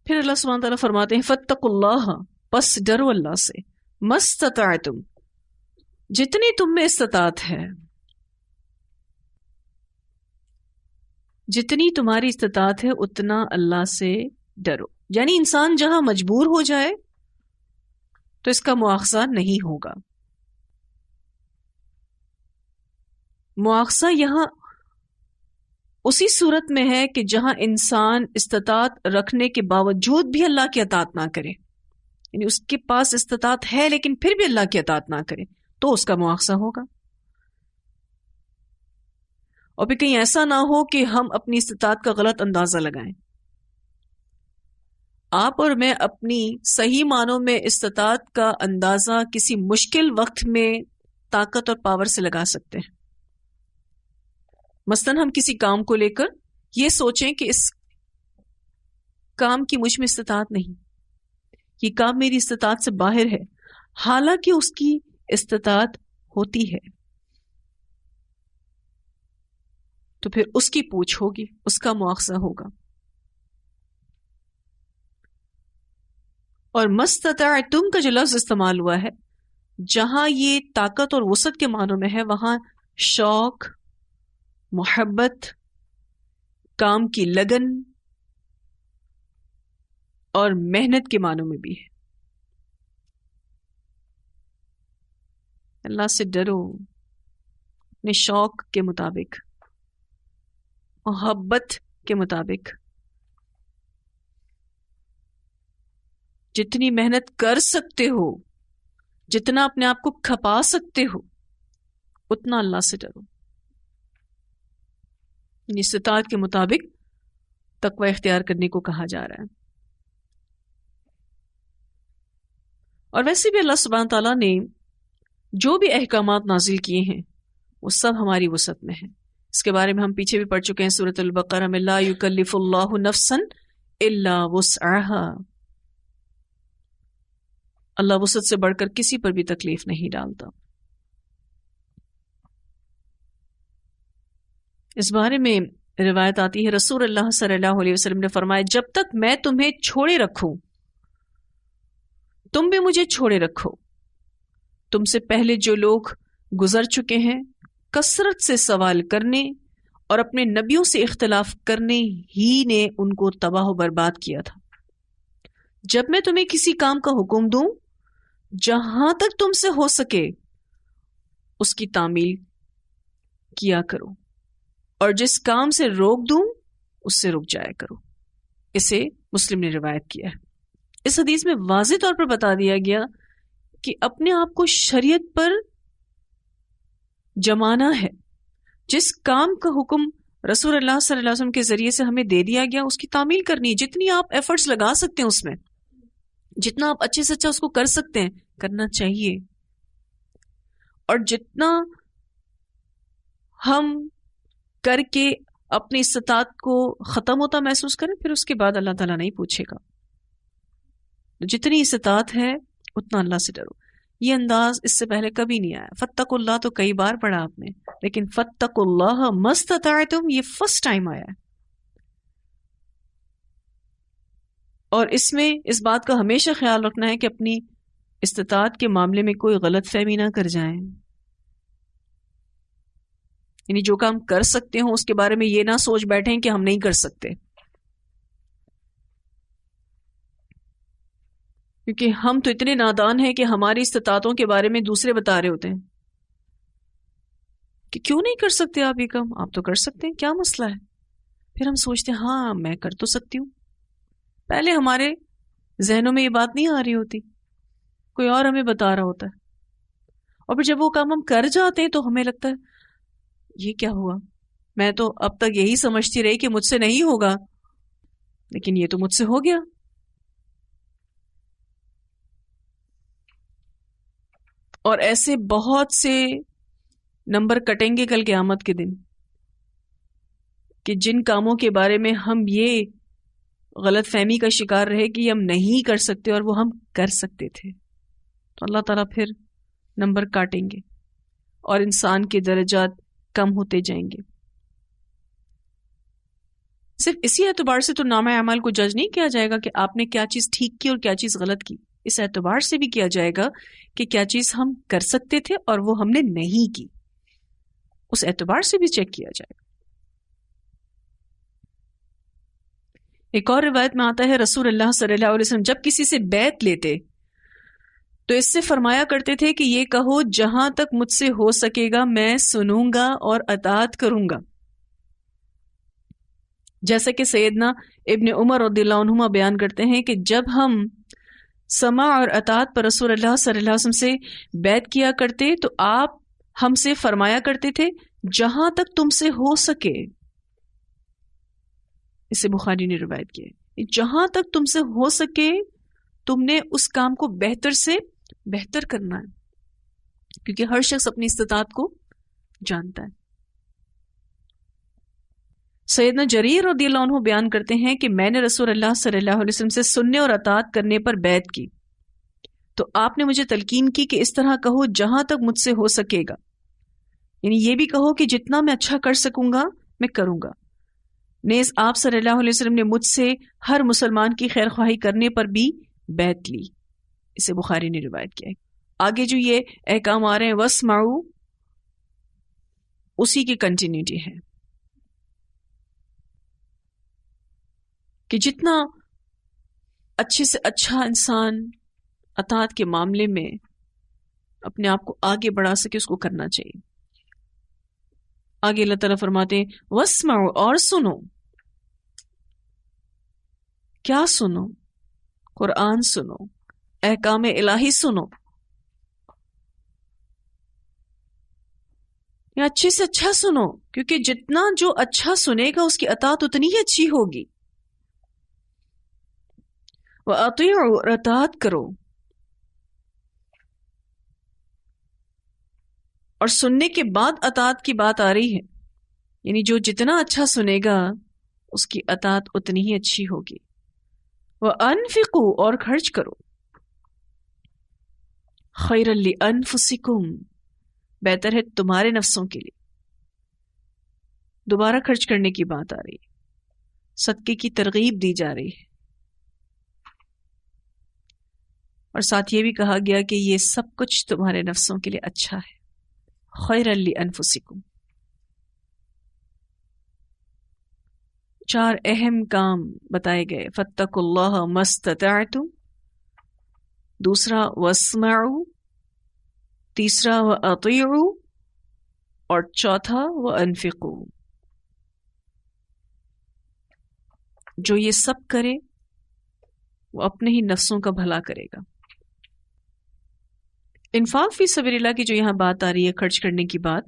پھر اللہ سبحانہ تعالیٰ فرماتے ہیں فاتقوا اللہ، پس ڈرو اللہ سے، مستطعتم، جتنی تم میں استطاعت ہے، جتنی تمہاری استطاعت ہے اتنا اللہ سے ڈرو. یعنی انسان جہاں مجبور ہو جائے تو اس کا مواخذہ نہیں ہوگا. مواخذہ یہاں اسی صورت میں ہے کہ جہاں انسان استطاعت رکھنے کے باوجود بھی اللہ کی اطاعت نہ کرے، یعنی اس کے پاس استطاعت ہے لیکن پھر بھی اللہ کی اطاعت نہ کرے، تو اس کا مواخذہ ہوگا. اور پھر کہیں ایسا نہ ہو کہ ہم اپنی استطاعت کا غلط اندازہ لگائیں. آپ اور میں اپنی صحیح معنوں میں استطاعت کا اندازہ کسی مشکل وقت میں طاقت اور پاور سے لگا سکتے ہیں. مثلا ہم کسی کام کو لے کر یہ سوچیں کہ اس کام کی مجھ میں استطاعت نہیں، یہ کام میری استطاعت سے باہر ہے، حالانکہ اس کی استطاعت ہوتی ہے، تو پھر اس کی پوچھ ہوگی، اس کا مواخذہ ہوگا. اور مستطعتم کا جو لفظ استعمال ہوا ہے، جہاں یہ طاقت اور وسعت کے معنوں میں ہے، وہاں شوق، محبت، کام کی لگن اور محنت کے معنوں میں بھی ہے. اللہ سے ڈرو اپنے شوق کے مطابق، محبت کے مطابق. جتنی محنت کر سکتے ہو، جتنا اپنے آپ کو کھپا سکتے ہو، اتنا اللہ سے ڈرو. استطاعت کے مطابق تقوی اختیار کرنے کو کہا جا رہا ہے. اور ویسے بھی اللہ سبحانہ تعالیٰ نے جو بھی احکامات نازل کیے ہیں وہ سب ہماری وسعت میں ہیں. اس کے بارے میں ہم پیچھے بھی پڑھ چکے ہیں سورۃ البقرہ میں، لا یکلف اللہ نفسا الا وسعها. اللہ وسعت سے بڑھ کر کسی پر بھی تکلیف نہیں ڈالتا. اس بارے میں روایت آتی ہے، رسول اللہ صلی اللہ علیہ وسلم نے فرمایا، جب تک میں تمہیں چھوڑے رکھوں تم بھی مجھے چھوڑے رکھو. تم سے پہلے جو لوگ گزر چکے ہیں کثرت سے سوال کرنے اور اپنے نبیوں سے اختلاف کرنے ہی نے ان کو تباہ و برباد کیا تھا. جب میں تمہیں کسی کام کا حکم دوں، جہاں تک تم سے ہو سکے اس کی تعمیل کیا کرو، اور جس کام سے روک دوں اس سے رک جایا کرو. اسے مسلم نے روایت کیا ہے. اس حدیث میں واضح طور پر بتا دیا گیا کہ اپنے آپ کو شریعت پر جمانا ہے. جس کام کا حکم رسول اللہ صلی اللہ علیہ وسلم کے ذریعے سے ہمیں دے دیا گیا اس کی تعمیل کرنی ہے. جتنی آپ ایفرٹس لگا سکتے ہیں اس میں، جتنا آپ اچھے سے اچھا اس کو کر سکتے ہیں کرنا چاہیے. اور جتنا ہم کر کے اپنی استطاعت کو ختم ہوتا محسوس کریں پھر اس کے بعد اللہ تعالیٰ نہیں پوچھے گا. جتنی استطاعت ہے اتنا اللہ سے ڈرو. یہ انداز اس سے پہلے کبھی نہیں آیا. فاتقوا اللہ تو کئی بار پڑھا آپ نے، لیکن فاتقوا اللہ مستطعتم یہ فرسٹ ٹائم آیا ہے. اور اس میں اس بات کا ہمیشہ خیال رکھنا ہے کہ اپنی استطاعت کے معاملے میں کوئی غلط فہمی نہ کر جائیں. یعنی جو کام کر سکتے ہوں اس کے بارے میں یہ نہ سوچ بیٹھیں کہ ہم نہیں کر سکتے، کیونکہ ہم تو اتنے نادان ہیں کہ ہماری استطاعتوں کے بارے میں دوسرے بتا رہے ہوتے ہیں کہ کیوں نہیں کر سکتے آپ یہ کام، آپ تو کر سکتے ہیں، کیا مسئلہ ہے. پھر ہم سوچتے ہیں ہاں میں کر تو سکتی ہوں. پہلے ہمارے ذہنوں میں یہ بات نہیں آ رہی ہوتی، کوئی اور ہمیں بتا رہا ہوتا ہے. اور پھر جب وہ کام ہم کر جاتے ہیں تو ہمیں لگتا ہے یہ کیا ہوا، میں تو اب تک یہی سمجھتی رہی کہ مجھ سے نہیں ہوگا، لیکن یہ تو مجھ سے ہو گیا. اور ایسے بہت سے نمبر کٹیں گے کل قیامت کے دن کہ جن کاموں کے بارے میں ہم یہ غلط فہمی کا شکار رہے کہ ہم نہیں کر سکتے اور وہ ہم کر سکتے تھے، تو اللہ تعالیٰ پھر نمبر کاٹیں گے اور انسان کے درجات کم ہوتے جائیں گے. صرف اسی اعتبار سے تو نامہ اعمال کو جج نہیں کیا جائے گا کہ آپ نے کیا چیز ٹھیک کی اور کیا چیز غلط کی، اس اعتبار سے بھی کیا جائے گا کہ کیا چیز ہم کر سکتے تھے اور وہ ہم نے نہیں کی، اس اعتبار سے بھی چیک کیا جائے گا۔ ایک اور روایت میں آتا ہے رسول اللہ صلی اللہ علیہ وسلم جب کسی سے بیعت لیتے تو اس سے فرمایا کرتے تھے کہ یہ کہو جہاں تک مجھ سے ہو سکے گا میں سنوں گا اور اطاعت کروں گا، جیسا کہ سیدنا ابن عمر رضی اللہ عنہما بیان کرتے ہیں کہ جب ہم سماع اور اطاعت پر رسول اللہ صلی اللہ علیہ وسلم سے بیعت کیا کرتے تو آپ ہم سے فرمایا کرتے تھے جہاں تک تم سے ہو سکے، اسے بخاری نے روایت کیا ہے، جہاں تک تم سے ہو سکے تم نے اس کام کو بہتر سے بہتر کرنا ہے، کیونکہ ہر شخص اپنی استطاعت کو جانتا ہے۔ سیدنا جریر رضی اللہ عنہ بیان کرتے ہیں کہ میں نے رسول اللہ صلی اللہ علیہ وسلم سے سننے اور اطاعت کرنے پر بیعت کی تو آپ نے مجھے تلقین کی کہ اس طرح کہو جہاں تک مجھ سے ہو سکے گا، یعنی یہ بھی کہو کہ جتنا میں اچھا کر سکوں گا میں کروں گا۔ نیز آپ صلی اللہ علیہ وسلم نے مجھ سے ہر مسلمان کی خیر خواہی کرنے پر بھی بیعت لی، اسے بخاری نے روایت کیا ہے۔ آگے جو یہ احکام آ رہے ہیں وَاسْمَعُوا، اسی کی کنٹینیوٹی ہے کہ جتنا اچھے سے اچھا انسان اطاعت کے معاملے میں اپنے آپ کو آگے بڑھا سکے اس کو کرنا چاہیے۔ آگے اللہ تعالیٰ فرماتے ہیں وَاسْمَعُوا، اور سنو۔ کیا سنو؟ قرآن سنو، احکام الہی سنو، یا اچھے سے اچھا سنو، کیونکہ جتنا جو اچھا سنے گا اس کی اطاعت اتنی ہی اچھی ہوگی۔ وَأَطِيعُوا، اور اطاعت کرو، اور سننے کے بعد اطاعت کی بات آ رہی ہے، یعنی جو جتنا اچھا سنے گا اس کی اطاعت اتنی ہی اچھی ہوگی۔ وَأَنفِقُوا، اور خرچ کرو، خَيْرًا لِأَنفُسِكُمْ، بہتر ہے تمہارے نفسوں کے لیے۔ دوبارہ خرچ کرنے کی بات آ رہی ہے، صدقے کی ترغیب دی جا رہی ہے، اور ساتھ یہ بھی کہا گیا کہ یہ سب کچھ تمہارے نفسوں کے لیے اچھا ہے۔ خَيْرًا لِأَنفُسِكُمْ، 4 اہم کام بتائے گئے، فَاتَّقُوا اللَّهَ مَا اسْتَطَعْتُمْ، دوسرا وَاسْمَعُوا، تیسرا وَأَطِيعُوا، اور چوتھا وَأَنفِقُوا۔ جو یہ سب کرے وہ اپنے ہی نفسوں کا بھلا کرے گا۔ انفاق فی سبیل اللہ کی جو یہاں بات آ رہی ہے، خرچ کرنے کی بات،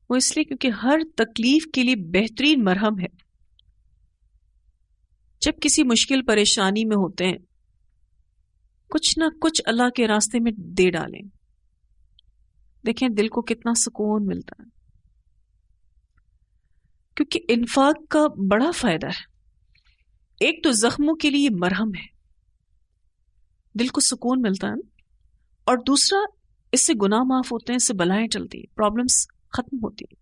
وہ اس لیے کیونکہ ہر تکلیف کے لیے بہترین مرہم ہے۔ جب کسی مشکل پریشانی میں ہوتے ہیں کچھ نہ کچھ اللہ کے راستے میں دے ڈالیں، دیکھیں دل کو کتنا سکون ملتا ہے، کیونکہ انفاق کا بڑا فائدہ ہے۔ ایک تو زخموں کے لیے مرہم ہے، دل کو سکون ملتا ہے، اور دوسرا اس سے گناہ معاف ہوتے ہیں، اس سے بلائیں ٹلتی ہیں، پرابلمز ختم ہوتی ہیں۔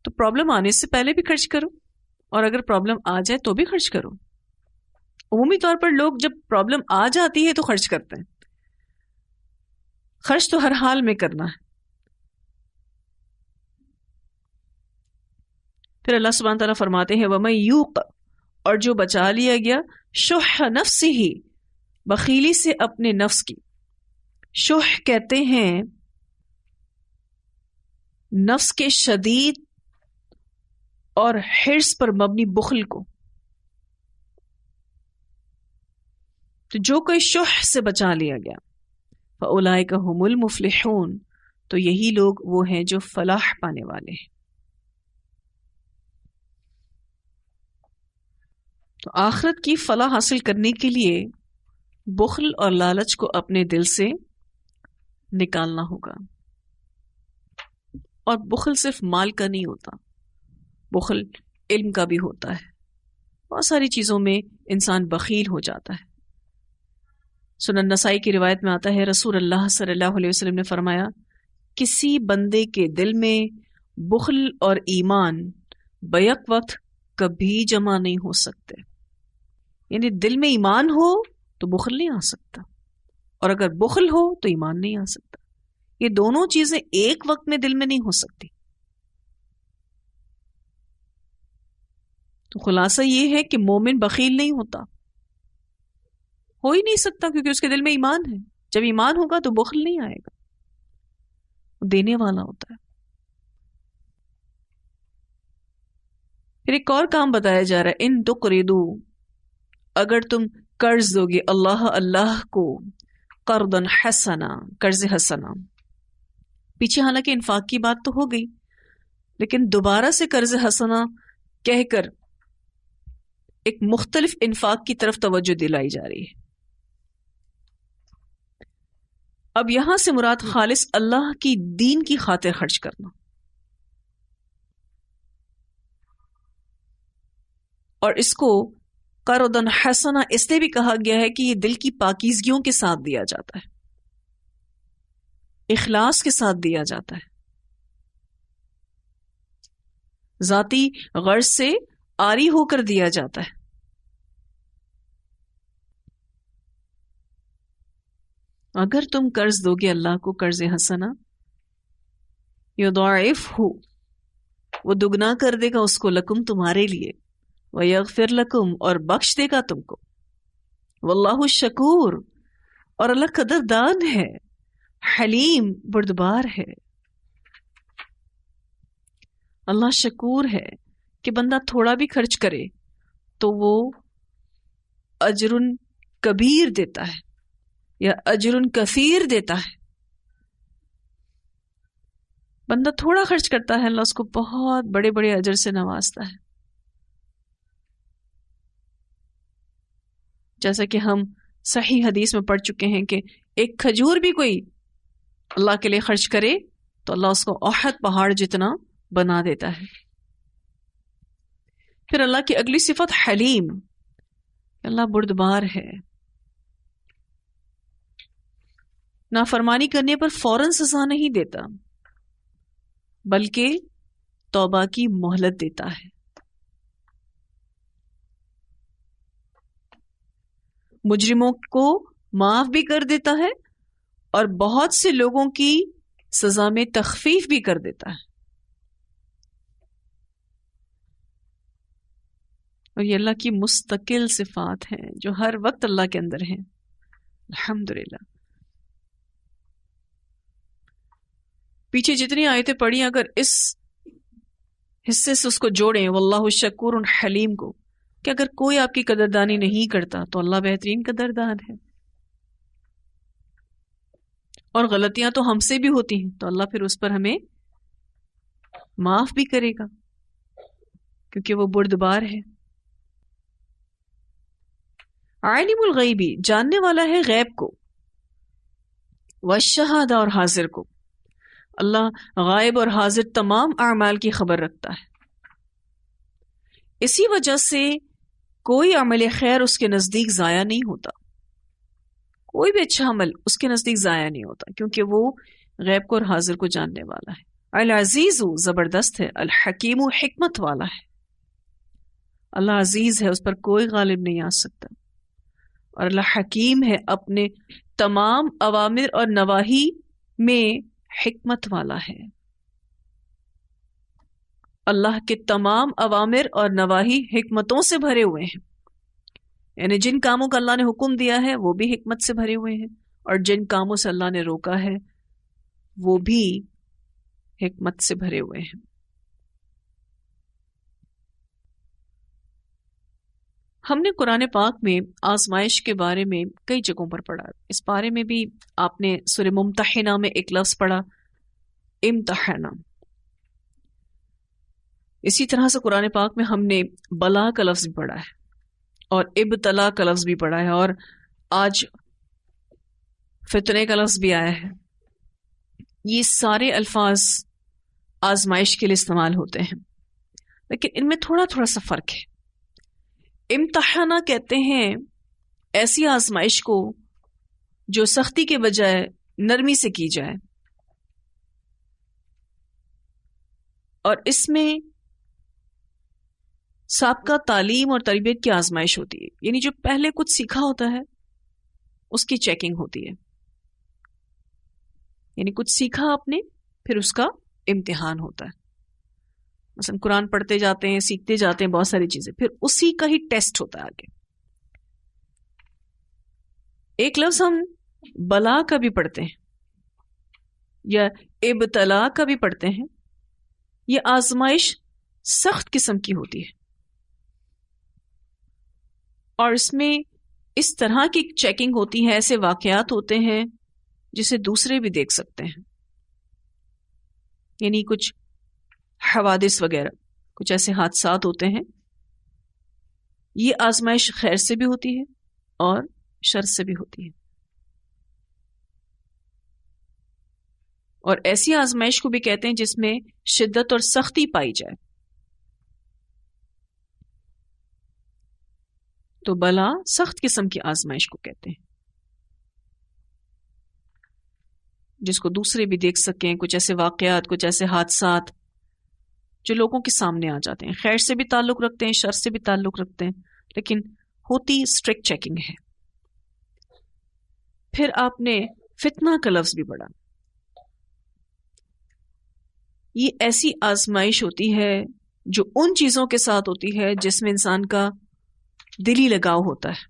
تو پرابلم آنے سے پہلے بھی خرچ کرو، اور اگر پرابلم آ جائے تو بھی خرچ کرو۔ عمومی طور پر لوگ جب پرابلم آ جاتی ہے تو خرچ کرتے ہیں، خرچ تو ہر حال میں کرنا ہے۔ پھر اللہ سبحانہ تعالیٰ فرماتے ہیں وَمَن یوق، اور جو بچا لیا گیا شح نفسہ، بخیلی سے اپنے نفس کی۔ شح کہتے ہیں نفس کے شدید اور حرص پر مبنی بخل کو۔ تو جو کوئی شح سے بچا لیا گیا فَأُولَئِكَ هُمُ الْمُفْلِحُونَ، تو یہی لوگ وہ ہیں جو فلاح پانے والے ہیں۔ تو آخرت کی فلاح حاصل کرنے کے لیے بخل اور لالچ کو اپنے دل سے نکالنا ہوگا۔ اور بخل صرف مال کا نہیں ہوتا، بخل علم کا بھی ہوتا ہے، بہت ساری چیزوں میں انسان بخیل ہو جاتا ہے۔ سنن نسائی کی روایت میں آتا ہے رسول اللہ صلی اللہ علیہ وسلم نے فرمایا کسی بندے کے دل میں بخل اور ایمان بیک وقت کبھی جمع نہیں ہو سکتے. یعنی دل میں ایمان ہو تو بخل نہیں آ سکتا، اور اگر بخل ہو تو ایمان نہیں آ سکتا. یہ دونوں چیزیں ایک وقت میں دل میں نہیں ہو سکتی. تو خلاصہ یہ ہے کہ مومن بخیل نہیں ہوتا، ہو ہی نہیں سکتا، کیونکہ اس کے دل میں ایمان ہے. جب ایمان ہوگا تو بخل نہیں آئے گا، دینے والا ہوتا ہے. پھر ایک اور کام بتایا جا رہا ہے، ان تقرضوا، اگر تم قرض دو گے اللہ کو، قرضا حسنا، قرض حسنا. پیچھے حالانکہ انفاق کی بات تو ہو گئی، لیکن دوبارہ سے قرض حسنا کہہ کر ایک مختلف انفاق کی طرف توجہ دلائی جا رہی ہے. اب یہاں سے مراد خالص اللہ کی دین کی خاطر خرچ کرنا، اور اس کو قرضا حسنا اس لیے بھی کہا گیا ہے کہ یہ دل کی پاکیزگیوں کے ساتھ دیا جاتا ہے، اخلاص کے ساتھ دیا جاتا ہے، ذاتی غرض سے عاری ہو کر دیا جاتا ہے. اگر تم قرض دو گے اللہ کو قرض حسنا، یضاعفہ، وہ دگنا کر دے گا اس کو، لکم، تمہارے لیے، ویغفر لکم، اور بخش دے گا تم کو. واللہ شکور، اور اللہ قدردان ہے، حلیم، بردبار ہے. اللہ شکور ہے کہ بندہ تھوڑا بھی خرچ کرے تو وہ اجر کبیر دیتا ہے یا اجر کثیر دیتا ہے. بندہ تھوڑا خرچ کرتا ہے، اللہ اس کو بہت بڑے بڑے اجر سے نوازتا ہے. جیسا کہ ہم صحیح حدیث میں پڑھ چکے ہیں کہ ایک کھجور بھی کوئی اللہ کے لیے خرچ کرے تو اللہ اس کو احد پہاڑ جتنا بنا دیتا ہے. پھر اللہ کی اگلی صفت حلیم، اللہ بردبار ہے. نافرمانی کرنے پر فوراً سزا نہیں دیتا، بلکہ توبہ کی مہلت دیتا ہے. مجرموں کو معاف بھی کر دیتا ہے اور بہت سے لوگوں کی سزا میں تخفیف بھی کر دیتا ہے. اور یہ اللہ کی مستقل صفات ہیں جو ہر وقت اللہ کے اندر ہیں. الحمدللہ. پیچھے جتنی آیتیں پڑھی، اگر اس حصے سے اس کو جوڑیں، واللہ شکور حلیم کو، کہ اگر کوئی آپ کی قدردانی نہیں کرتا تو اللہ بہترین قدردان ہے. اور غلطیاں تو ہم سے بھی ہوتی ہیں تو اللہ پھر اس پر ہمیں معاف بھی کرے گا کیونکہ وہ بردبار ہے. عالم الغیبی، جاننے والا ہے غیب کو، والشہادہ، اور حاضر کو. اللہ غائب اور حاضر تمام اعمال کی خبر رکھتا ہے. اسی وجہ سے کوئی عمل خیر اس کے نزدیک ضائع نہیں ہوتا، کوئی بھی اچھا عمل اس کے نزدیک ضائع نہیں ہوتا، کیونکہ وہ غیب کو اور حاضر کو جاننے والا ہے. العزیز، زبردست ہے، الحکیم، حکمت والا ہے. اللہ عزیز ہے، اس پر کوئی غالب نہیں آ سکتا، اور اللہ حکیم ہے، اپنے تمام اوامر اور نواہی میں حکمت والا ہے. اللہ کے تمام اوامر اور نواہی حکمتوں سے بھرے ہوئے ہیں، یعنی جن کاموں کا اللہ نے حکم دیا ہے وہ بھی حکمت سے بھرے ہوئے ہیں، اور جن کاموں سے اللہ نے روکا ہے وہ بھی حکمت سے بھرے ہوئے ہیں. ہم نے قرآن پاک میں آزمائش کے بارے میں کئی جگہوں پر پڑھا. اس بارے میں بھی آپ نے سورہ ممتحنہ میں ایک لفظ پڑھا، امتحانہ. اسی طرح سے قرآن پاک میں ہم نے بلا کا لفظ بھی پڑھا ہے اور ابتلا کا لفظ بھی پڑھا ہے، اور آج فتنے کا لفظ بھی آیا ہے. یہ سارے الفاظ آزمائش کے لیے استعمال ہوتے ہیں، لیکن ان میں تھوڑا تھوڑا سا فرق ہے. امتحانہ کہتے ہیں ایسی آزمائش کو جو سختی کے بجائے نرمی سے کی جائے. اور اس میں سابقہ تعلیم اور تربیت کی آزمائش ہوتی ہے، یعنی جو پہلے کچھ سیکھا ہوتا ہے اس کی چیکنگ ہوتی ہے، یعنی کچھ سیکھا آپ نے پھر اس کا امتحان ہوتا ہے. مثلا قرآن پڑھتے جاتے ہیں، سیکھتے جاتے ہیں بہت ساری چیزیں، پھر اسی کا ہی ٹیسٹ ہوتا ہے آگے. ایک لفظ ہم بلا کا بھی پڑھتے ہیں یا ابتلا کا بھی پڑھتے ہیں، یہ آزمائش سخت قسم کی ہوتی ہے، اور اس میں اس طرح کی چیکنگ ہوتی ہے، ایسے واقعات ہوتے ہیں جسے دوسرے بھی دیکھ سکتے ہیں، یعنی کچھ حوادث وغیرہ، کچھ ایسے حادثات ہوتے ہیں. یہ آزمائش خیر سے بھی ہوتی ہے اور شر سے بھی ہوتی ہے، اور ایسی آزمائش کو بھی کہتے ہیں جس میں شدت اور سختی پائی جائے. تو بلا سخت قسم کی آزمائش کو کہتے ہیں جس کو دوسرے بھی دیکھ سکیں، کچھ ایسے واقعات، کچھ ایسے حادثات جو لوگوں کے سامنے آ جاتے ہیں، خیر سے بھی تعلق رکھتے ہیں، شر سے بھی تعلق رکھتے ہیں، لیکن ہوتی اسٹرکٹ چیکنگ ہے. پھر آپ نے فتنہ کا لفظ بھی پڑھا. یہ ایسی آزمائش ہوتی ہے جو ان چیزوں کے ساتھ ہوتی ہے جس میں انسان کا دلی لگاؤ ہوتا ہے،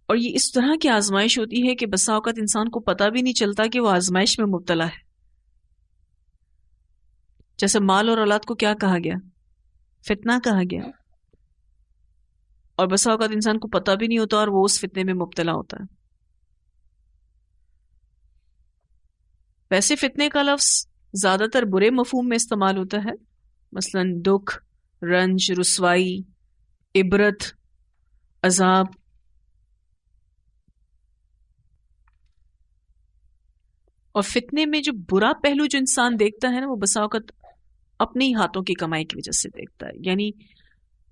اور یہ اس طرح کی آزمائش ہوتی ہے کہ بسا اوقات انسان کو پتہ بھی نہیں چلتا کہ وہ آزمائش میں مبتلا ہے. جیسے مال اور اولاد کو کیا کہا گیا؟ فتنہ کہا گیا، اور بسا اوقات انسان کو پتہ بھی نہیں ہوتا اور وہ اس فتنے میں مبتلا ہوتا ہے. ویسے فتنے کا لفظ زیادہ تر برے مفہوم میں استعمال ہوتا ہے، مثلا دکھ، رنج، رسوائی، عبرت، عذاب. اور فتنے میں جو برا پہلو جو انسان دیکھتا ہے نا، وہ بسا اوقات اپنے ہی ہاتھوں کی کمائی کی وجہ سے دیکھتا ہے، یعنی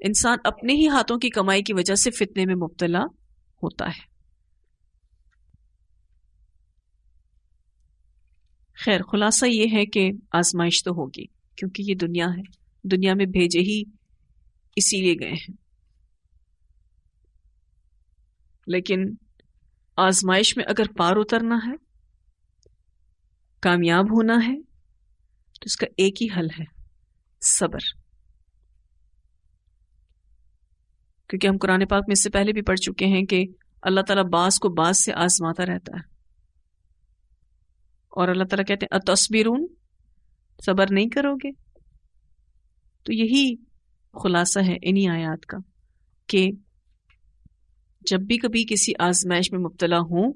انسان اپنے ہی ہاتھوں کی کمائی کی وجہ سے فتنے میں مبتلا ہوتا ہے. خیر، خلاصہ یہ ہے کہ آزمائش تو ہوگی، کیونکہ یہ دنیا ہے، دنیا میں بھیجے ہی اسی لیے گئے ہیں. لیکن آزمائش میں اگر پار اترنا ہے، کامیاب ہونا ہے، تو اس کا ایک ہی حل ہے، صبر. کیونکہ ہم قرآن پاک میں اس سے پہلے بھی پڑھ چکے ہیں کہ اللہ تعالیٰ بعض کو بعض سے آزماتا رہتا ہے، اور اللہ تعالیٰ کہتے ہیں اتصبرون، صبر نہیں کرو گے. تو یہی خلاصہ ہے انہی آیات کا کہ جب بھی کبھی کسی آزمائش میں مبتلا ہوں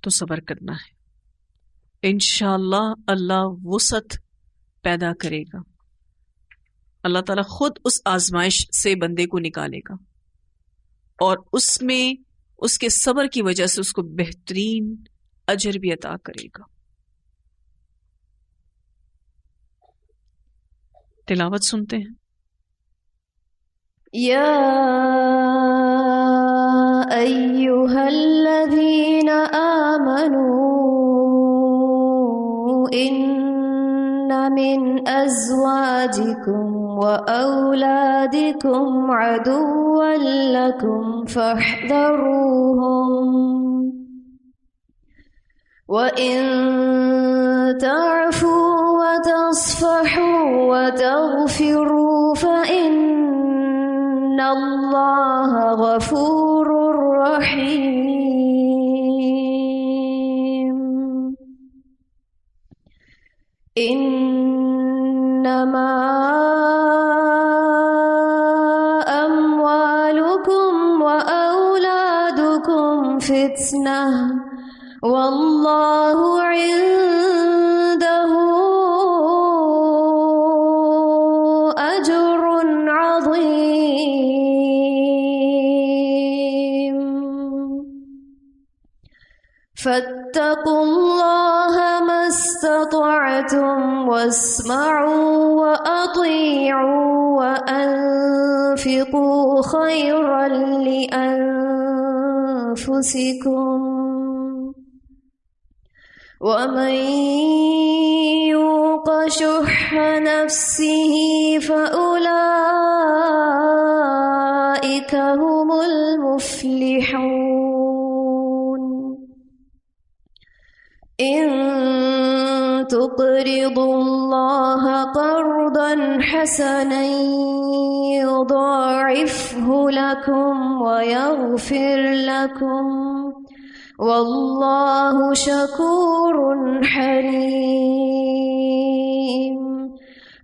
تو صبر کرنا ہے. انشاءاللہ اللہ وسعت پیدا کرے گا، اللہ تعالیٰ خود اس آزمائش سے بندے کو نکالے گا، اور اس میں اس کے صبر کی وجہ سے اس کو بہترین اجر بھی عطا کرے گا. تلاوت سنتے ہیں. یا ایھا الذین آمنوا ان من ازواجکم واولادکم عدوا لکم فاحذروہم وَإِن تَعْفُوا وَتَصْفَحُوا وَتَغْفِرُوا فَإِنَّ اللَّهَ غَفُورٌ رَّحِيمٌ. إِنَّمَا أَمْوَالُكُمْ وَأَوْلَادُكُمْ فِتْنَةٌ واللہ عنده اجر عظیم. فاتقوا اللہ ما استطعتم واسمعوا واطیعوا وانفقوا خیرا لانفسکم ومن يوق شح نفسه فأولئك هم المفلحون إن تقرضوا الله قرضا حسنا يضاعفه لكم ويغفر لكم والله شكور حليم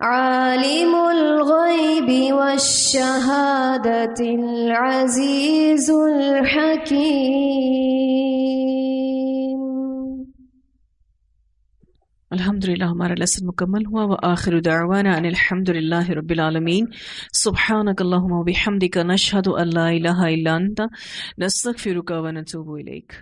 عالم الغيب والشهادة العزيز الحكيم. الحمدللہ ہمارا لیسن مکمل ہوا. وآخر دعوانا ان الحمد للہ رب العالمین. سبحانک اللہم وبحمدک نشہد ان لا الہ الا انت نستغفرک ونتوب الیک.